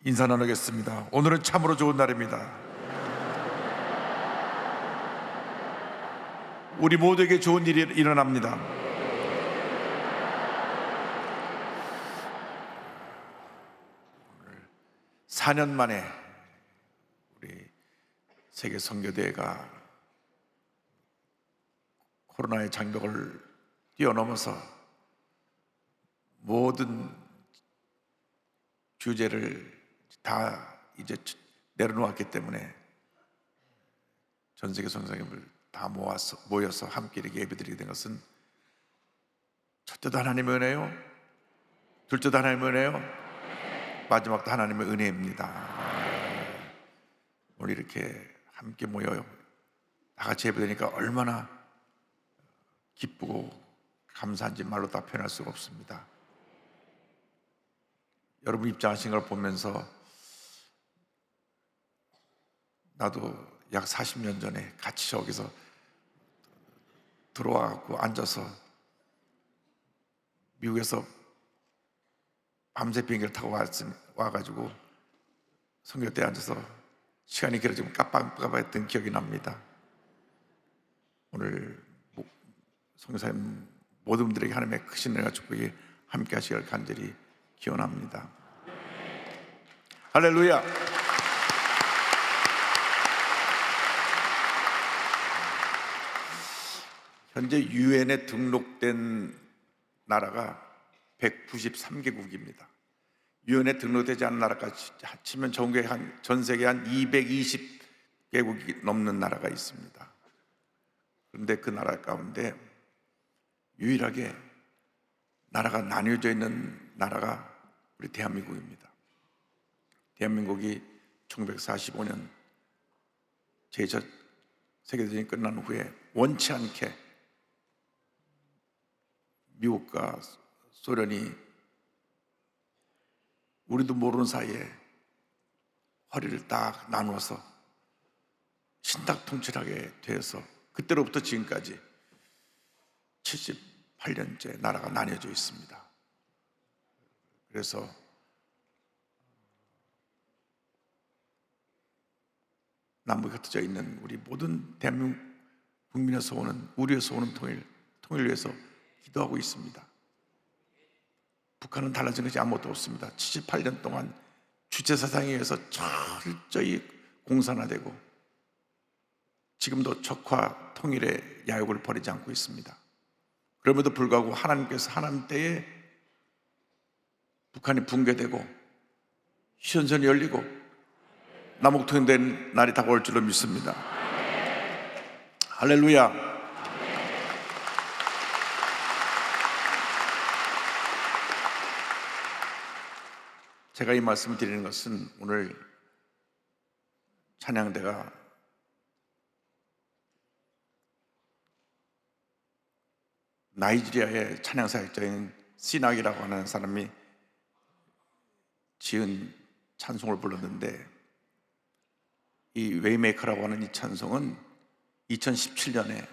인사 나누겠습니다. 오늘은 참으로 좋은 날입니다. 우리 모두에게 좋은 일이 일어납니다. 4년 만에 우리 세계 선교대회가 코로나의 장벽을 뛰어넘어서 모든 규제를 다 이제 내려놓았기 때문에 전 세계 선교사님을 다 모여서 함께 이렇게 예배드리게 된 것은 첫째도 하나님의 은혜요, 둘째도 하나님의 은혜요, 마지막도 하나님의 은혜입니다. 오늘 이렇게 함께 모여요 다 같이 예배드리니까 얼마나 기쁘고 감사한지 말로 다 표현할 수가 없습니다. 여러분 입장하신 걸 보면서 나도 약 40년 전에 같이 저기서 들어와갖고 앉아서 미국에서 밤새 비행기를 타고 와가지고 선교 때 앉아서 시간이 길어지면 깜빡깜빡했던 기억이 납니다. 오늘 선교사님 모든 분들에게 하나님의 크신 은혜가 축복이 함께 하시길 간절히 기원합니다. 할렐루야. 현재 유엔에 등록된 나라가 193개국입니다. 유엔에 등록되지 않은 나라까지 합치면 전 세계 한 220개국이 넘는 나라가 있습니다. 그런데 그 나라 가운데 유일하게 나라가 나뉘어져 있는 나라가 우리 대한민국입니다. 대한민국이 1945년 제2차 세계대전이 끝난 후에 원치 않게 미국과 소련이 우리도 모르는 사이에 허리를 딱 나누어서 신탁통치하게 되어서 그때로부터 지금까지 78년째 나라가 나뉘어져 있습니다. 그래서 남북이 흩어져 있는 우리 모든 대한민국 국민에서 오는, 우리에서 오는 통일을 위해서 기도하고 있습니다. 북한은 달라진 것이 아무것도 없습니다. 78년 동안 주체사상에 의해서 철저히 공산화되고 지금도 적화 통일의 야욕을 버리지 않고 있습니다. 그럼에도 불구하고 하나님께서 하나님 때에 북한이 붕괴되고 휴전선이 열리고 남북통일된 날이 다가올 줄로 믿습니다. 할렐루야. 제가 이 말씀을 드리는 것은 오늘 찬양대가 나이지리아의 찬양사역자인 시낙이라고 하는 사람이 지은 찬송을 불렀는데, 이 웨이메이커라고 하는 이 찬송은 2017년에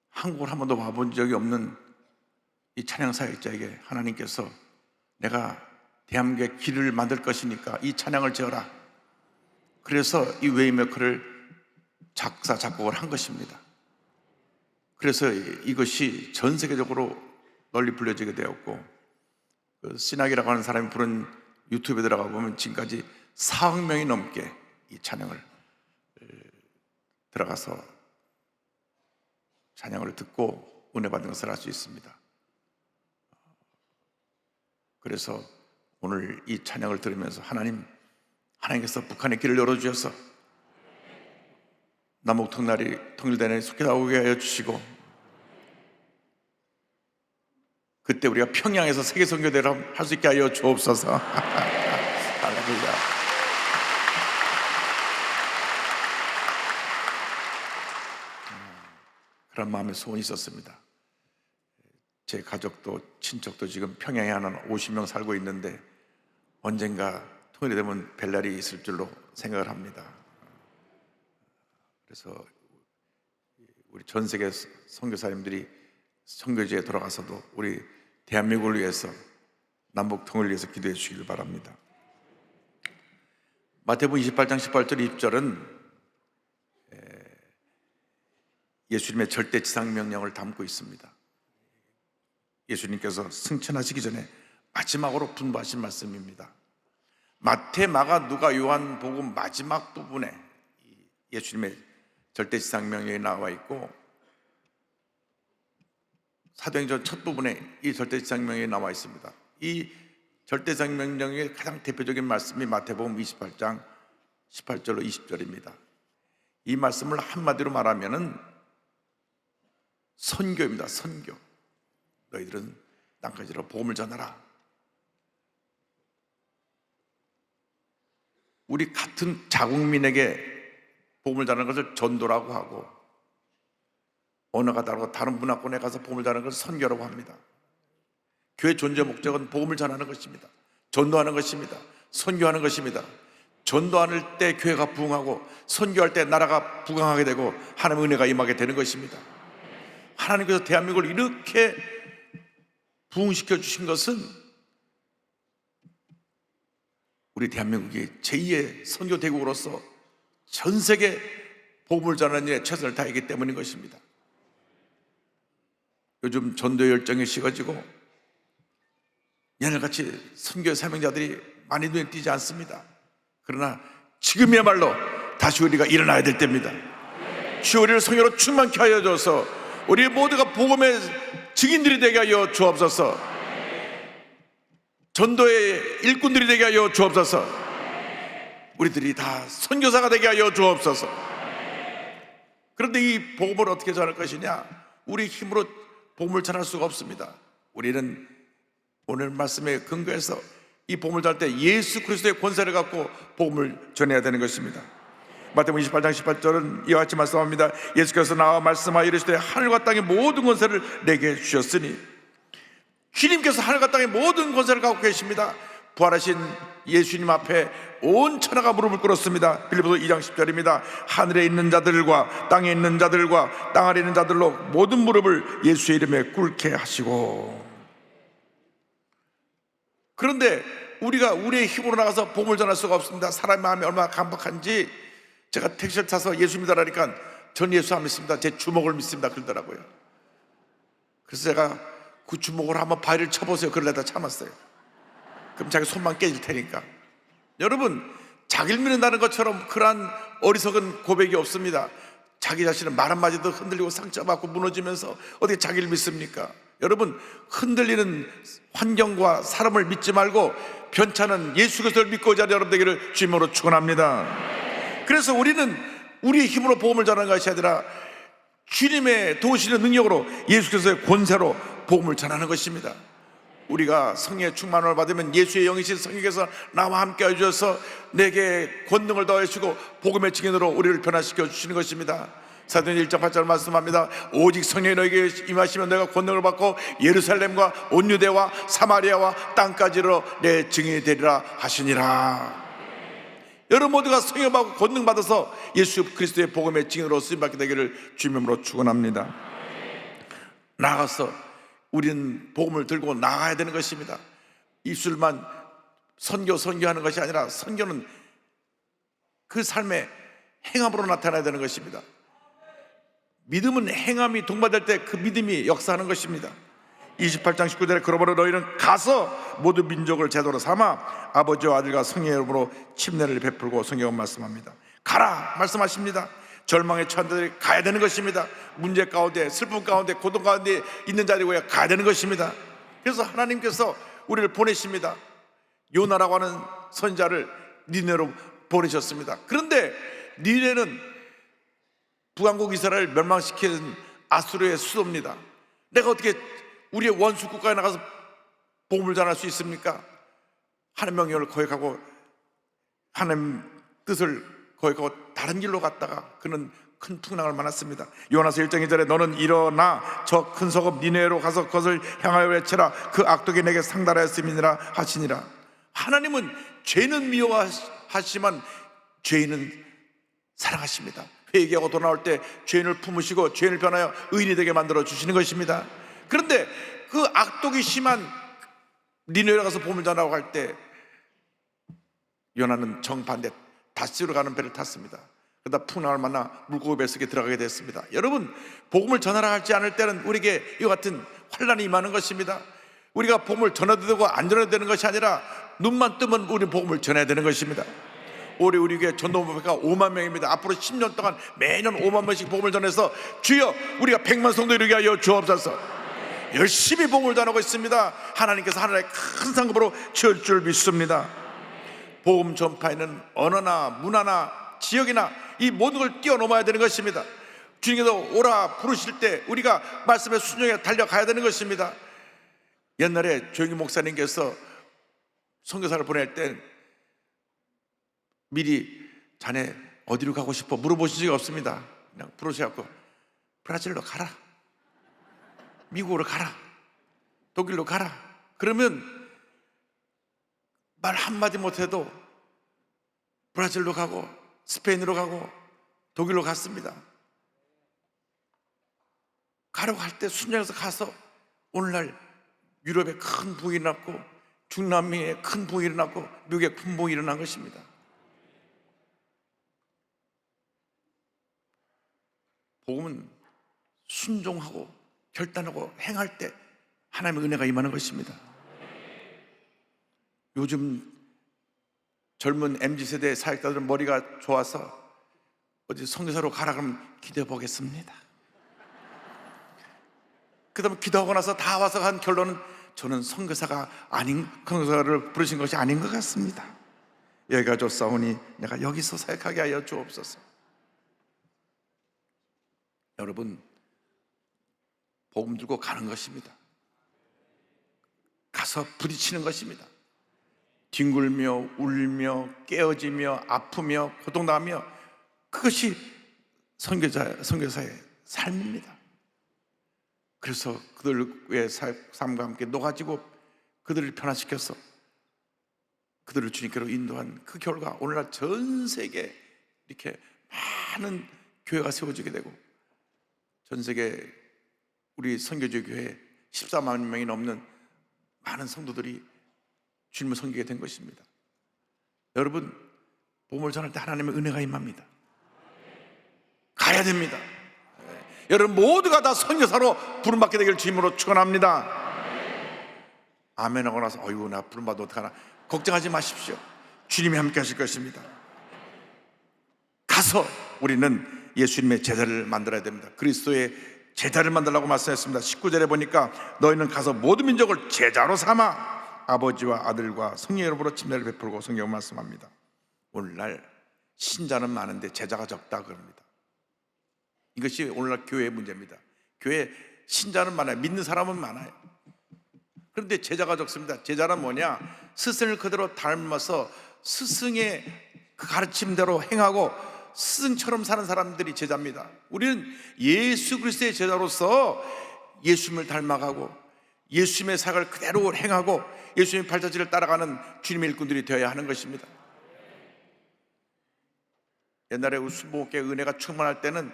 한국을 한 번도 와본 적이 없는 이 찬양사역자에게 하나님께서 내가 대한민국의 길을 만들 것이니까 이 찬양을 지어라. 그래서 이 웨이메이커를 작사, 작곡을 한 것입니다. 그래서 이것이 전 세계적으로 널리 불려지게 되었고, 그 시낙이라고 하는 사람이 부른 유튜브에 들어가 보면 지금까지 4억 명이 넘게 이 찬양을 들어가서 찬양을 듣고 은혜 받은 것을 알 수 있습니다. 그래서 오늘 이 찬양을 들으면서 하나님께서 북한의 길을 열어주셔서 남북 통일되는 속히 나오게 하여 주시고, 그때 우리가 평양에서 세계 선교대회를 할 수 있게 하여 주옵소서. 할렐루야. 그런 마음의 소원이 있었습니다. 제 가족도 친척도 지금 평양에 한 50명 살고 있는데 언젠가 통일이 되면 뵐 날이 있을 줄로 생각을 합니다. 그래서 우리 전 세계 선교사님들이 선교지에 돌아가서도 우리 대한민국을 위해서 남북 통일을 위해서 기도해 주시길 바랍니다. 마태복음 28장 18절 20절은 예수님의 절대지상명령을 담고 있습니다. 예수님께서 승천하시기 전에 마지막으로 분부하신 말씀입니다. 마태, 마가, 누가, 요한 복음 마지막 부분에 예수님의 절대지상명령이 나와 있고, 사도행전 첫 부분에 이 절대지상명령이 나와 있습니다. 이 절대지상명령의 가장 대표적인 말씀이 마태복음 28장 18절로 20절입니다. 이 말씀을 한마디로 말하면은 선교입니다. 선교. 너희들은 땅까지로 복음을 전하라. 우리 같은 자국민에게 복음을 전하는 것을 전도라고 하고, 언어가 다르고 다른 문화권에 가서 복음을 전하는 것을 선교라고 합니다. 교회 존재 목적은 복음을 전하는 것입니다. 전도하는 것입니다. 선교하는 것입니다. 전도할 때 교회가 부흥하고, 선교할 때 나라가 부강하게 되고, 하나님의 은혜가 임하게 되는 것입니다. 하나님께서 대한민국을 이렇게 부흥시켜 주신 것은 우리 대한민국이 제2의 선교 대국으로서 전 세계 복음을 전하는 일에 최선을 다하기 때문인 것입니다. 요즘 전도 열정이 식어지고 옛날같이 선교 사명자들이 많이 눈에 띄지 않습니다. 그러나 지금이야말로 다시 우리가 일어나야 될 때입니다. 주 우리를 성령으로 충만케 하여 줘서 우리 모두가 복음의 증인들이 되게 하여 주옵소서. 전도의 일꾼들이 되게 하여 주옵소서. 우리들이 다 선교사가 되게 하여 주옵소서. 그런데 이 복음을 어떻게 전할 것이냐? 우리 힘으로 복음을 전할 수가 없습니다. 우리는 오늘 말씀에 근거해서 이 복음을 전할 때 예수 그리스도의 권세를 갖고 복음을 전해야 되는 것입니다. 마태복음 28장 18절은 이와 같이 말씀합니다. 예수께서 나와 말씀하여 이르시되 하늘과 땅의 모든 권세를 내게 주셨으니, 주님께서 하늘과 땅의 모든 권세를 갖고 계십니다. 부활하신 예수님 앞에 온 천하가 무릎을 꿇었습니다. 빌립보서 2장 10절입니다. 하늘에 있는 자들과 땅에 있는 자들과 땅 아래 있는 자들로 모든 무릎을 예수의 이름에 꿇게 하시고. 그런데 우리가 우리의 힘으로 나가서 복음을 전할 수가 없습니다. 사람의 마음이 얼마나 간박한지, 제가 택시를 타서 예수 믿으라니까 전 예수 안 믿습니다, 제 주먹을 믿습니다 그러더라고요. 그래서 제가 그 주먹으로 한번 바위를 쳐보세요 그러려다 참았어요. 그럼 자기 손만 깨질 테니까. 여러분, 자기를 믿는다는 것처럼 그러한 어리석은 고백이 없습니다. 자기 자신은 말 한마디도 흔들리고 상처받고 무너지면서 어떻게 자기를 믿습니까? 여러분, 흔들리는 환경과 사람을 믿지 말고 변찮은 예수 그리스도를 믿고 자리 여러분 되기를 주님으로 축원합니다. 그래서 우리는 우리의 힘으로 복음을 전하는 것이 아니라 주님의 도우시는 능력으로 예수 그리스도의 권세로 복음을 전하는 것입니다. 우리가 성령의 충만을 받으면 예수의 영이신 성령께서 나와 함께 해주셔서 내게 권능을 더해주시고 복음의 증인으로 우리를 변화시켜 주시는 것입니다. 사도행전 1장 8절 말씀합니다. 오직 성령이 너에게 임하시면 내가 권능을 받고 예루살렘과 온 유대와 사마리아와 땅까지로 내 증인이 되리라 하시니라. 여러분 모두가 성령 받고 권능 받아서 예수 그리스도의 복음의 증인으로 쓰임받게 되기를 주님으로 축원합니다. 나가서 우리는 복음을 들고 나가야 되는 것입니다. 입술만 선교하는 것이 아니라 선교는 그 삶의 행함으로 나타나야 되는 것입니다. 믿음은 행함이 동반될 때 그 믿음이 역사하는 것입니다. 28장 19절에 그러므로 너희는 가서 모든 민족을 제도로 삼아 아버지와 아들과 성령의 이름으로 침례를 베풀고. 성경은 말씀합니다. 가라 말씀하십니다. 절망의 처한자들이 가야 되는 것입니다. 문제 가운데, 슬픔 가운데, 고통 가운데 있는 자리에 가야 되는 것입니다. 그래서 하나님께서 우리를 보내십니다. 요나라고 하는 선지자를 니네로 보내셨습니다. 그런데 니네는 북왕국 이스라엘을 멸망시킨 아수르의 수도입니다. 내가 어떻게 우리의 원수 국가에 나가서 복음을 전할 수 있습니까? 하나님 명령을 거역하고 하나님 뜻을 거역하고 다른 길로 갔다가 그는 큰 풍랑을 만났습니다. 요나서 1장 2절에 너는 일어나 저 큰 성읍 니네로 가서 그것을 향하여 외치라. 그 악독이 내게 상달하였음이니라 하시니라. 하나님은 죄는 미워하시지만 죄인은 사랑하십니다. 회개하고 돌아올 때 죄인을 품으시고 죄인을 변하여 의인이 되게 만들어 주시는 것입니다. 그런데 그 악독이 심한 니네로 가서 복음을 전하고 할 때 요나는 정반대 다시로 가는 배를 탔습니다. 그러다 풍랑을 만나 물고기 뱃속에 들어가게 됐습니다. 여러분, 복음을 전하라 할지 않을 때는 우리에게 이와 같은 환난이 임하는 것입니다. 우리가 복음을 전해도 되고 안 전해도 되는 것이 아니라 눈만 뜨면 우리 복음을 전해야 되는 것입니다. 올해 우리 교회 전도목회가 5만 명입니다. 앞으로 10년 동안 매년 5만 명씩 복음을 전해서 주여 우리가 100만 성도 이루게 하여 주옵소서. 열심히 복음을 전하고 있습니다. 하나님께서 하늘의 큰 상급으로 채울 줄 믿습니다. 복음 전파에는 언어나 문화나 지역이나 이 모든 걸 뛰어넘어야 되는 것입니다. 주님께서 오라 부르실 때 우리가 말씀에 순종해 달려가야 되는 것입니다. 옛날에 조영기 목사님께서 선교사를 보낼 때 미리 자네 어디로 가고 싶어 물어보신 적이 없습니다. 그냥 부르셔갖고 브라질로 가라, 미국으로 가라, 독일로 가라. 그러면 말 한마디 못해도 브라질로 가고 스페인으로 가고 독일로 갔습니다. 가려고 할 때 순장에서 가서 오늘날 유럽에 큰 부흥이 일어났고 중남미에 큰 부흥이 일어났고 미국에 큰 부흥이 일어난 것입니다. 복음은 순종하고 결단하고 행할 때 하나님의 은혜가 임하는 것입니다. 요즘 젊은 MZ세대 사역자들은 머리가 좋아서 어디 선교사로 가라 그러면 기도해 보겠습니다. 그 다음에 기도하고 나서 다 와서 한 결론은 저는 선교사가 아닌, 선교사를 부르신 것이 아닌 것 같습니다. 여기가 좋사오니 내가 여기서 사역하게 하여 주옵소서. 여러분, 복음 들고 가는 것입니다. 가서 부딪히는 것입니다. 뒹굴며 울며 깨어지며 아프며 고통당하며 그것이 선교사의 삶입니다. 그래서 그들의 삶과 함께 녹아지고 그들을 변화시켜서 그들을 주님께로 인도한 그 결과 오늘날 전 세계에 이렇게 많은 교회가 세워지게 되고 전 세계 우리 선교지 교회에 14만 명이 넘는 많은 성도들이 주님을 섬기게 된 것입니다. 여러분, 복음을 전할 때 하나님의 은혜가 임합니다. 가야 됩니다. 여러분 모두가 다 선교사로 부름받게 되길 주님으로 축원합니다. 아멘 하고 나서 어이구 나 부름받아 어떡하나 걱정하지 마십시오. 주님이 함께 하실 것입니다. 가서 우리는 예수님의 제자를 만들어야 됩니다. 그리스도의 제자를 만들라고 말씀했습니다. 19절에 보니까 너희는 가서 모든 민족을 제자로 삼아 아버지와 아들과 성령 이름으로 침례를 베풀고 성경 말씀합니다. 오늘날 신자는 많은데 제자가 적다 그럽니다. 이것이 오늘날 교회의 문제입니다. 교회 신자는 많아요. 믿는 사람은 많아요. 그런데 제자가 적습니다. 제자란 뭐냐? 스승을 그대로 닮아서 스승의 그 가르침대로 행하고 스승처럼 사는 사람들이 제자입니다. 우리는 예수 그리스도의 제자로서 예수님을 닮아가고 예수님의 사역을 그대로 행하고 예수님의 발자취를 따라가는 주님의 일꾼들이 되어야 하는 것입니다. 옛날에 순복음교회 은혜가 충만할 때는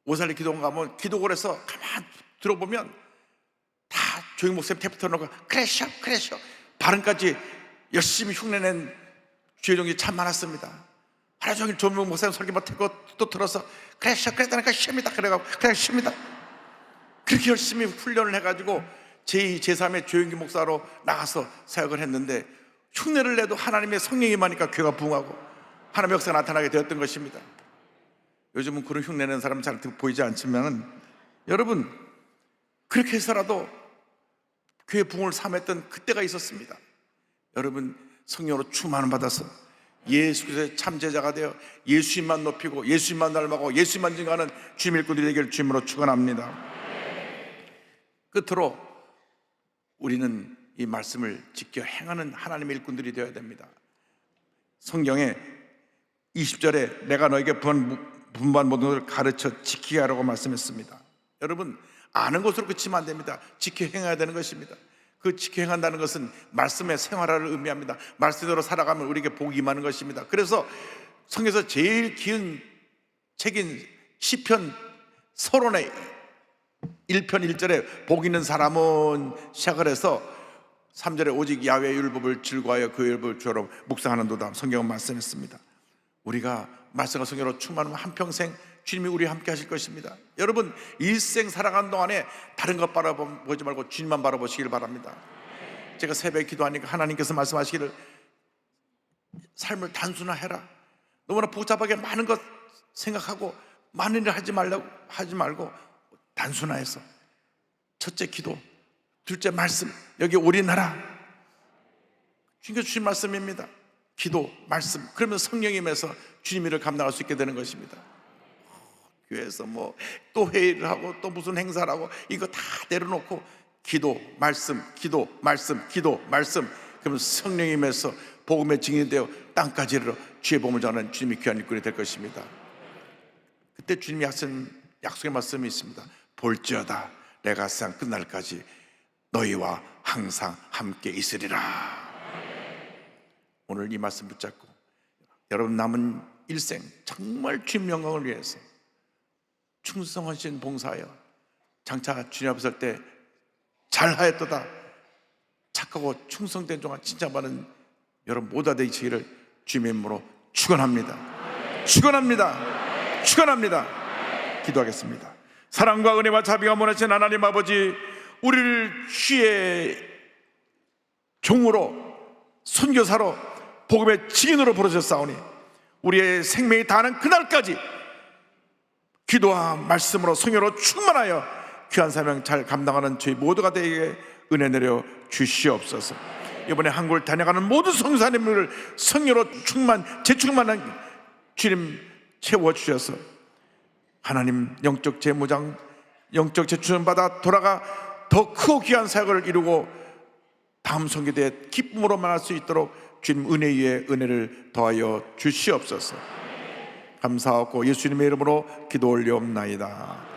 오살리 기도원 가면 기도골에서 가만 들어보면 다 조용 목사님 테이프 틀어놓고 크래셔 발음까지 열심히 흉내낸 주의종이 참 많았습니다. 하루 종일 조용 목사님 설교 맡고 또 들어서 크래셔 그랬다니까 쉽니다 그래가지고 그냥 쉽니다. 그렇게 열심히 훈련을 해가지고 제2, 제3의 조용기 목사로 나가서 사역을 했는데 흉내를 내도 하나님의 성령이 임하니까 교회가 부흥하고 하나님의 역사가 나타나게 되었던 것입니다. 요즘은 그런 흉내내는 사람 잘 보이지 않지만 여러분 그렇게 해서라도 교회 부흥을 삼았던 그때가 있었습니다. 여러분 성령으로 충만을 받아서 예수 그리스도의 참제자가 되어 예수님만 높이고 예수님만 닮아가고 예수님만 증거하는 주님의 일꾼들이 되기를 주님으로 축원합니다. 끝으로 우리는 이 말씀을 지켜 행하는 하나님의 일꾼들이 되어야 됩니다. 성경에 20절에 내가 너에게 분반 모든 것을 가르쳐 지키게 하라고 말씀했습니다. 여러분 아는 것으로 그치면 안 됩니다. 지켜 행해야 되는 것입니다. 그 지켜 행한다는 것은 말씀의 생활화를 의미합니다. 말씀대로 살아가면 우리에게 복이 임하는 것입니다. 그래서 성경에서 제일 긴 책인 시편 서론의 1편 1절에 복 있는 사람은 시작을 해서 3절에 오직 야훼의 율법을 즐거워하여 그 율법을 주로 묵상하는도다 성경은 말씀했습니다. 우리가 말씀과 성령으로 충만하면 한평생 주님이 우리와 함께 하실 것입니다. 여러분, 일생 살아가는 동안에 다른 것 바라보지 말고 주님만 바라보시길 바랍니다. 제가 새벽에 기도하니까 하나님께서 말씀하시기를 삶을 단순화해라. 너무나 복잡하게 많은 것 생각하고 많은 일을 하지 말고 단순화해서 첫째 기도, 둘째 말씀, 여기 올인하라. 주님께서 주신 말씀입니다. 기도, 말씀, 그러면 성령이 임해서 주님 일을 감당할 수 있게 되는 것입니다. 교회에서 뭐 또 회의를 하고 또 무슨 행사를 하고 이거 다 내려놓고 기도, 말씀, 기도, 말씀, 기도, 말씀, 그러면 성령이 임해서 복음의 증인이 되어 땅까지 이르러 주의 복음을 전하는 주님이 귀한 일꾼이 될 것입니다. 그때 주님이 하신 약속의 말씀이 있습니다. 볼지어다 내가 세상 끝날까지 너희와 항상 함께 있으리라. 오늘 이 말씀 붙잡고 여러분 남은 일생 정말 주님 영광을 위해서 충성하신 봉사하여 장차 주님 앞에 설 때 잘하였도다 착하고 충성된 종아 칭찬받는 여러분 모두가 되시기를 주님의 이름으로 축원합니다. 축원합니다. 축원합니다. 기도하겠습니다. 사랑과 은혜와 자비가 원하신 하나님 아버지, 우리를 주의 종으로 선교사로 복음의 증인으로 부르셨사오니 우리의 생명이 다하는 그날까지 기도와 말씀으로 성령으로 충만하여 귀한 사명 잘 감당하는 저희 모두가 되게 은혜 내려 주시옵소서. 이번에 한국을 다녀가는 모든 성사님을 성령으로 재충만한 주님 채워주셔서 하나님 영적 재무장, 영적 재충만 받아 돌아가 더 크고 귀한 사역을 이루고 다음 성교대에 기쁨으로 만날 수 있도록 주님 은혜 위에 은혜를 더하여 주시옵소서. 감사하고 예수님의 이름으로 기도 올려옵나이다.